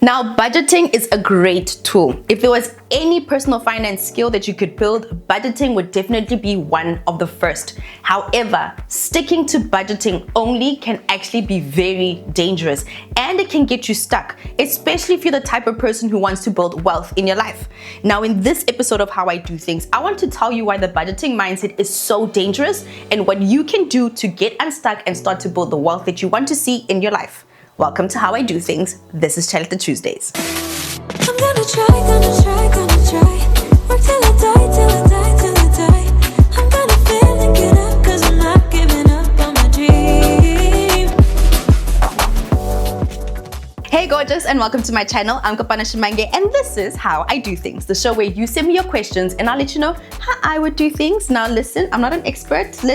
Now, budgeting is a great tool. If there was any personal finance skill that you could build, budgeting would definitely be one of the first. However, sticking to budgeting only can actually be very dangerous, and it can get you stuck, especially if you're the type of person who wants to build wealth in your life. Now, in this episode of How I Do Things, I want to tell you why the budgeting mindset is so dangerous and what you can do to get unstuck and start to build the wealth that you want to see in your life. Welcome to How I Do Things. This is Chelete Tuesdays. I'm gonna try. Work till I die. I'm gonna fail and get up, 'cause I'm not giving up on my dream. Hey gorgeous, and welcome to my channel. I'm Kopana Shimange, and this is How I Do Things, the show where you send me your questions and I'll let you know how I would do things. Now listen, I'm not an expert. I'm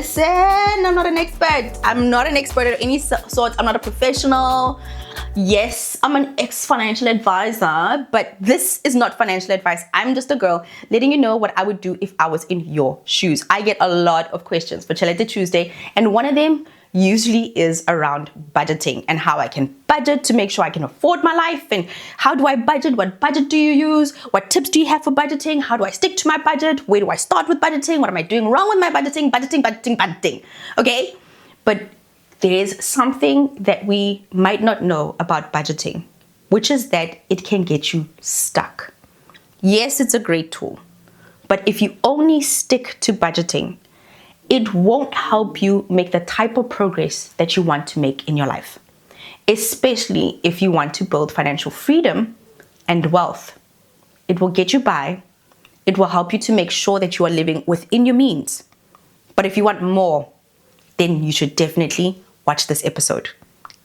not an expert at any sort. I'm not a professional. Yes, I'm an ex-financial advisor, but this is not financial advice. I'm just a girl letting you know what I would do if I was in your shoes. I get a lot of questions for Chelete Tuesday, and one of them usually is around budgeting and how I can budget to make sure I can afford my life, and how do I budget? What budget do you use? What tips do you have for budgeting? How do I stick to my budget? Where do I start with budgeting? What am I doing wrong with my budgeting? Budgeting. Okay, but there's something that we might not know about budgeting, which is that it can get you stuck. Yes, it's a great tool, but if you only stick to budgeting, it won't help you make the type of progress that you want to make in your life, especially if you want to build financial freedom and wealth. It will get you by. It will help you to make sure that you are living within your means. But if you want more, then you should definitely watch this episode,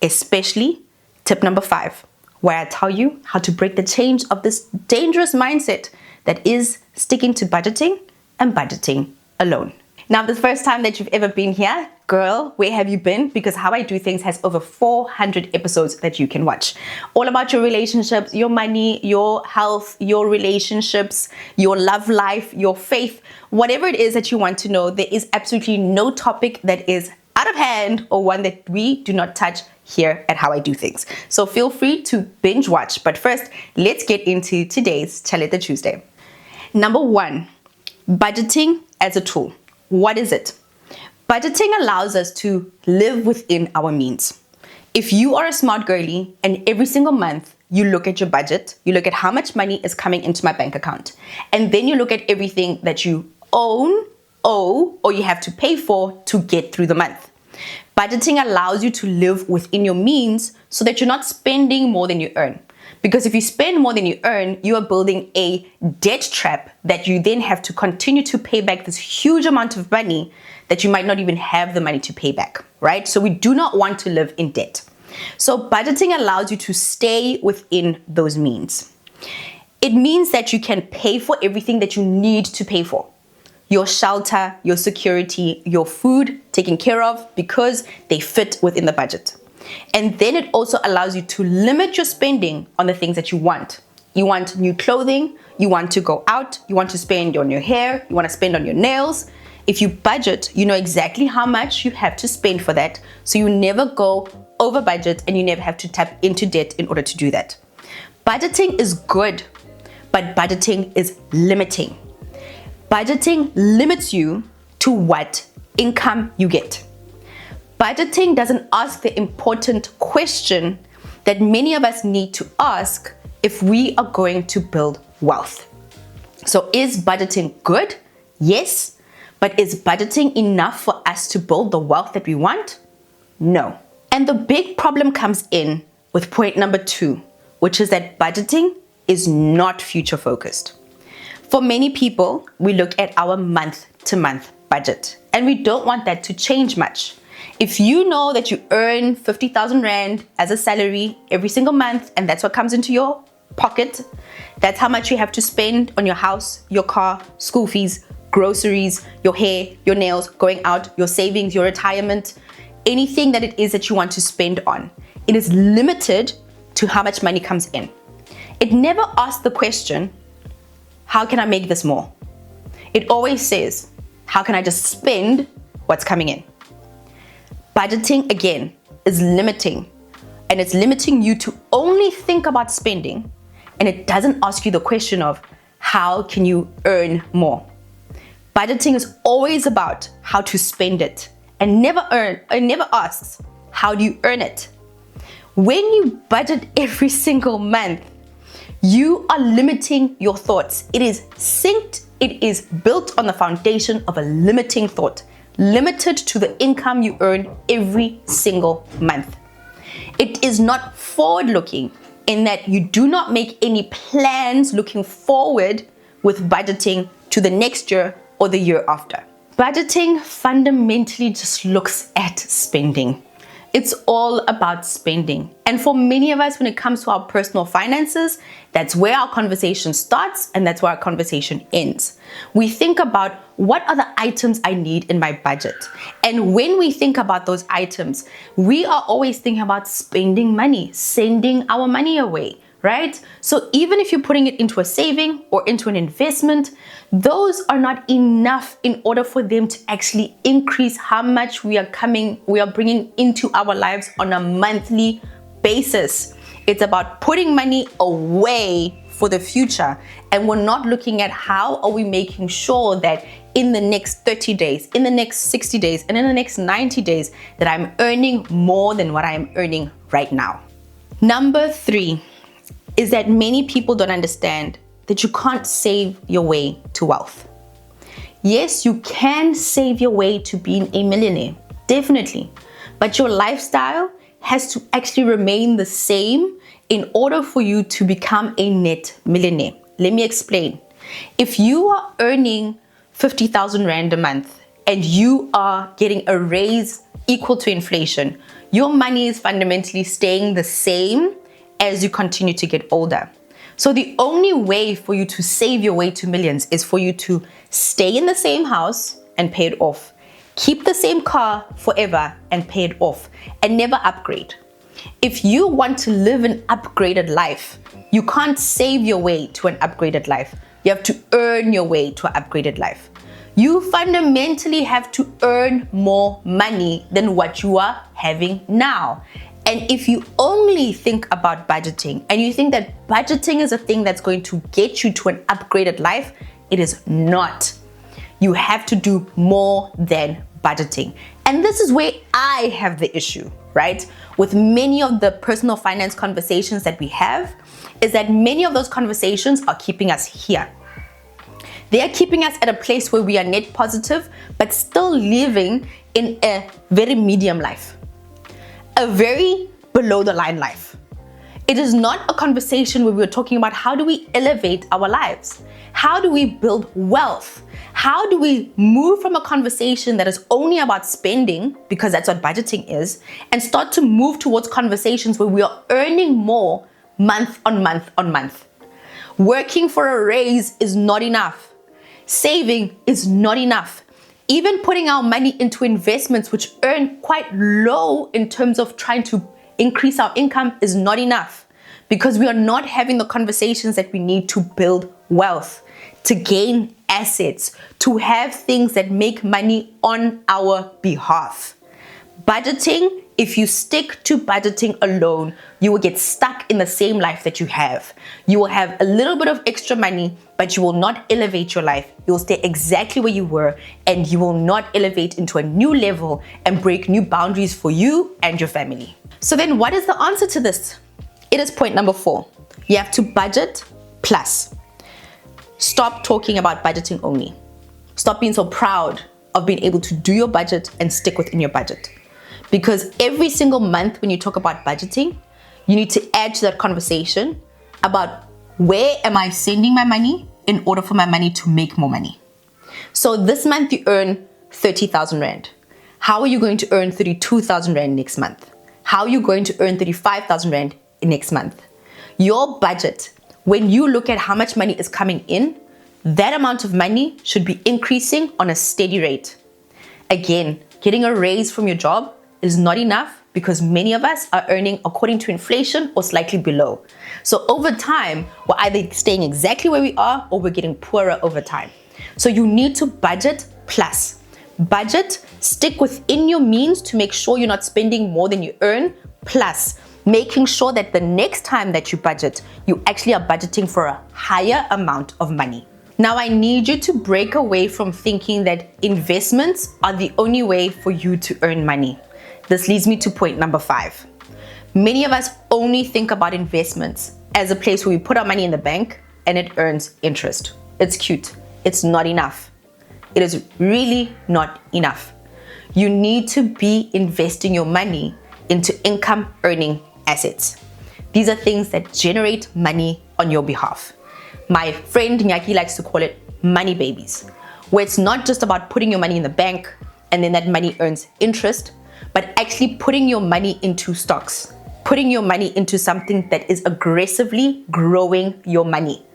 especially tip number 5, where I tell you how to break the chains of this dangerous mindset that is sticking to budgeting and budgeting alone. Now, the first time that you've ever been here, girl, where have you been? Because How I Do Things has over 400 episodes that you can watch. All about your relationships, your money, your health, your relationships, your love life, your faith, whatever it is that you want to know. There is absolutely no topic that is out of hand or one that we do not touch here at How I Do Things. So feel free to binge watch. But first, let's get into today's Chelete Tuesday. Number 1, budgeting as a tool. What is it? Budgeting allows us to live within our means. If you are a smart girly and every single month you look at your budget, you look at how much money is coming into my bank account, and then you look at everything that you owe, or you have to pay for to get through the month. Budgeting allows you to live within your means so that you're not spending more than you earn. Because if you spend more than you earn, you are building a debt trap that you then have to continue to pay back this huge amount of money that you might not even have the money to pay back, right? So we do not want to live in debt. So budgeting allows you to stay within those means. It means that you can pay for everything that you need to pay for. Your shelter, your security, your food taken care of because they fit within the budget. And then it also allows you to limit your spending on the things that you want. You want new clothing, you want to go out, you want to spend on your hair, you want to spend on your nails. If you budget, you know exactly how much you have to spend for that, so you never go over budget and you never have to tap into debt in order to do that. Budgeting is good, but budgeting is limiting. Budgeting limits you to what income you get. Budgeting doesn't ask the important question that many of us need to ask if we are going to build wealth. So is budgeting good? Yes. But is budgeting enough for us to build the wealth that we want? No. And the big problem comes in with point number 2, which is that budgeting is not future focused. For many people, we look at our month-to-month budget, and we don't want that to change much. If you know that you earn 50,000 Rand as a salary every single month, and that's what comes into your pocket, that's how much you have to spend on your house, your car, school fees, groceries, your hair, your nails, going out, your savings, your retirement, anything that it is that you want to spend on. It is limited to how much money comes in. It never asks the question, how can I make this more? It always says, how can I just spend what's coming in? Budgeting, again, is limiting. and it's limiting you to only think about spending, and it doesn't ask you the question of how can you earn more. Budgeting is always about how to spend it and never asks how do you earn it. When you budget every single month, you are limiting your thoughts. It is synced, it is built on the foundation of a limiting thought, limited to the income you earn every single month. It is not forward-looking in that you do not make any plans looking forward with budgeting to the next year or the year after. Budgeting fundamentally just looks at spending. It's all about spending. And for many of us, when it comes to our personal finances, that's where our conversation starts and that's where our conversation ends. We think about what are the items I need in my budget. And when we think about those items, we are always thinking about spending money, sending our money away, right? So even if you're putting it into a saving or into an investment, those are not enough in order for them to actually increase how much we are bringing into our lives on a monthly basis. It's about putting money away for the future, and we're not looking at how are we making sure that in the next 30 days, in the next 60 days, and in the next 90 days that I'm earning more than what I am earning right now. Number 3 is that many people don't understand that you can't save your way to wealth. Yes, you can save your way to being a millionaire, definitely, but your lifestyle has to actually remain the same in order for you to become a net millionaire. Let me explain. If you are earning 50,000 Rand a month and you are getting a raise equal to inflation, your money is fundamentally staying the same as you continue to get older. So the only way for you to save your way to millions is for you to stay in the same house and pay it off. Keep the same car forever and pay it off, and never upgrade. If you want to live an upgraded life, you can't save your way to an upgraded life. You have to earn your way to an upgraded life. You fundamentally have to earn more money than what you are having now. And if you only think about budgeting and you think that budgeting is a thing that's going to get you to an upgraded life, it is not. You have to do more than budgeting. And this is where I have the issue, right? With many of the personal finance conversations that we have, is that many of those conversations are keeping us here. They are keeping us at a place where we are net positive, but still living in a very medium life. A very below the line life. It is not a conversation where we're talking about how do we elevate our lives? How do we build wealth? How do we move from a conversation that is only about spending, because that's what budgeting is, and start to move towards conversations where we are earning more month on month on month. Working for a raise is not enough. Saving is not enough. Even putting our money into investments which earn quite low in terms of trying to increase our income is not enough, because we are not having the conversations that we need to build wealth, to gain assets, to have things that make money on our behalf. Budgeting, if you stick to budgeting alone, you will get stuck in the same life that you have. You will have a little bit of extra money, but you will not elevate your life. You will stay exactly where you were, and you will not elevate into a new level and break new boundaries for you and your family. So then what is the answer to this? It is point number 4. You have to budget plus. Stop talking about budgeting only. Stop being so proud of being able to do your budget and stick within your budget. Because every single month when you talk about budgeting, you need to add to that conversation about where am I sending my money in order for my money to make more money. So this month you earn 30,000 Rand. How are you going to earn 32,000 Rand next month? How are you going to earn 35,000 Rand next month? Your budget, when you look at how much money is coming in, that amount of money should be increasing on a steady rate. Again, getting a raise from your job is not enough, because many of us are earning according to inflation or slightly below. So over time, we're either staying exactly where we are or we're getting poorer over time. So you need to budget plus. Budget, stick within your means to make sure you're not spending more than you earn, plus making sure that the next time that you budget, you actually are budgeting for a higher amount of money. Now, I need you to break away from thinking that investments are the only way for you to earn money. This leads me to point number 5. Many of us only think about investments as a place where we put our money in the bank and it earns interest. It's cute. It's not enough. It is really not enough. You need to be investing your money into income earning assets. These are things that generate money on your behalf. My friend Nyaki likes to call it money babies, where it's not just about putting your money in the bank and then that money earns interest, but actually putting your money into stocks, putting your money into something that is aggressively growing your money,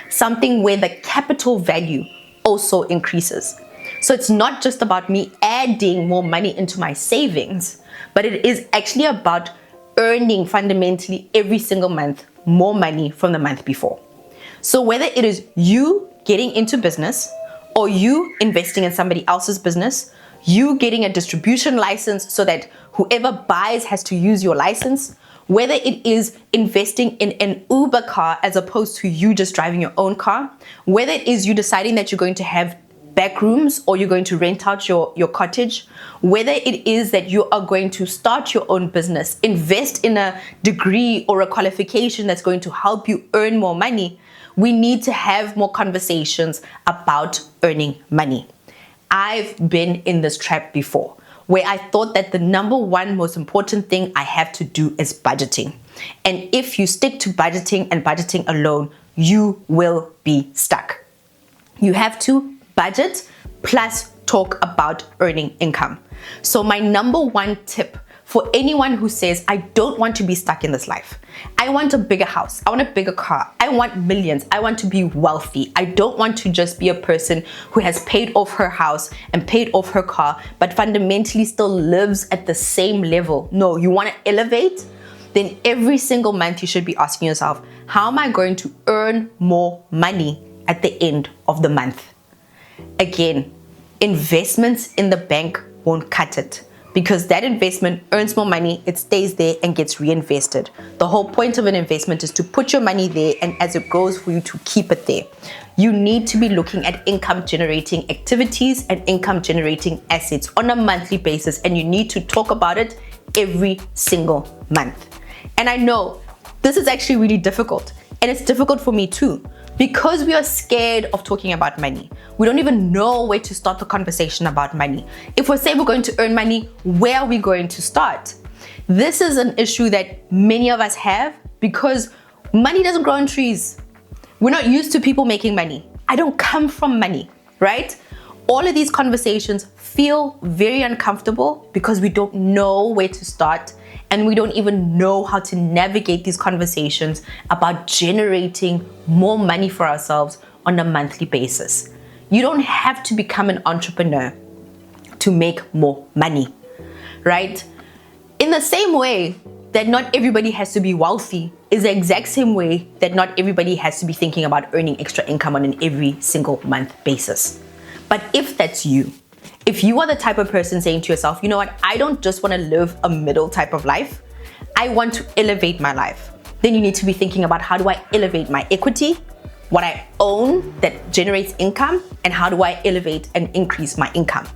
something where the capital value also increases. So it's not just about me adding more money into my savings, but it is actually about earning fundamentally every single month more money from the month before. So whether it is you getting into business or you investing in somebody else's business, you getting a distribution license so that whoever buys has to use your license, whether it is investing in an Uber car as opposed to you just driving your own car, whether it is you deciding that you're going to have back rooms or you're going to rent out your cottage, whether it is that you are going to start your own business, invest in a degree or a qualification that's going to help you earn more money, we need to have more conversations about earning money. I've been in this trap before, where I thought that the number one most important thing I have to do is budgeting. And if you stick to budgeting and budgeting alone, you will be stuck. You have to budget plus talk about earning income. So my number one tip for anyone who says, I don't want to be stuck in this life. I want a bigger house. I want a bigger car. I want millions. I want to be wealthy. I don't want to just be a person who has paid off her house and paid off her car, but fundamentally still lives at the same level. No, you want to elevate? Then every single month you should be asking yourself, how am I going to earn more money at the end of the month? Again, investments in the bank won't cut it, because that investment earns more money, it stays there and gets reinvested. The whole point of an investment is to put your money there, and as it grows, for you to keep it there. You need to be looking at income generating activities and income generating assets on a monthly basis, and you need to talk about it every single month. And I know this is actually really difficult, and it's difficult for me too, because we are scared of talking about money. We don't even know where to start the conversation about money. If we say we're going to earn money, where are we going to start? This is an issue that many of us have because money doesn't grow on trees. We're not used to people making money. I don't come from money, right? All of these conversations feel very uncomfortable because we don't know where to start, and we don't even know how to navigate these conversations about generating more money for ourselves on a monthly basis. You don't have to become an entrepreneur to make more money, right? In the same way that not everybody has to be wealthy is the exact same way that not everybody has to be thinking about earning extra income on an every single month basis. But if that's you, if you are the type of person saying to yourself, you know what, I don't just want to live a middle type of life, I want to elevate my life, then you need to be thinking about, how do I elevate my equity, what I own that generates income, and how do I elevate and increase my income?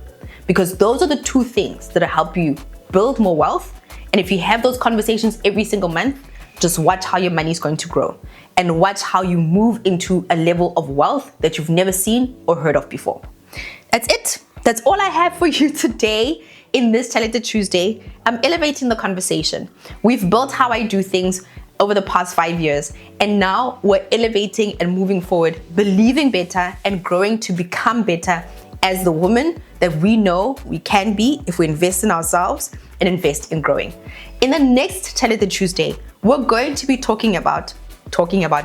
Because those are the two things that will help you build more wealth. And if you have those conversations every single month, just watch how your money is going to grow and watch how you move into a level of wealth that you've never seen or heard of before. That's it. That's all I have for you today in this Chelete Tuesday. I'm elevating the conversation. We've built how I do things over the past 5 years, and now we're elevating and moving forward, believing better and growing to become better as the woman that we know we can be if we invest in ourselves and invest in growing. In the next Chelete Tuesday, we're going to be talking about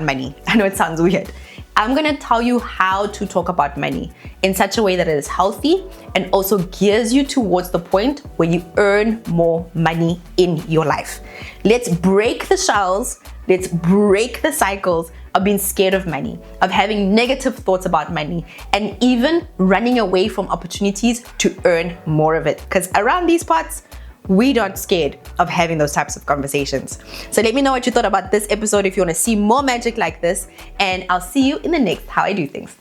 money. I know it sounds weird. I'm gonna tell you how to talk about money in such a way that it is healthy and also gears you towards the point where you earn more money in your life. Let's break the shells, let's break the cycles of being scared of money, of having negative thoughts about money, and even running away from opportunities to earn more of it. Because around these parts, we're not scared of having those types of conversations. So let me know what you thought about this episode if you want to see more magic like this, and I'll see you in the next How I Do Things.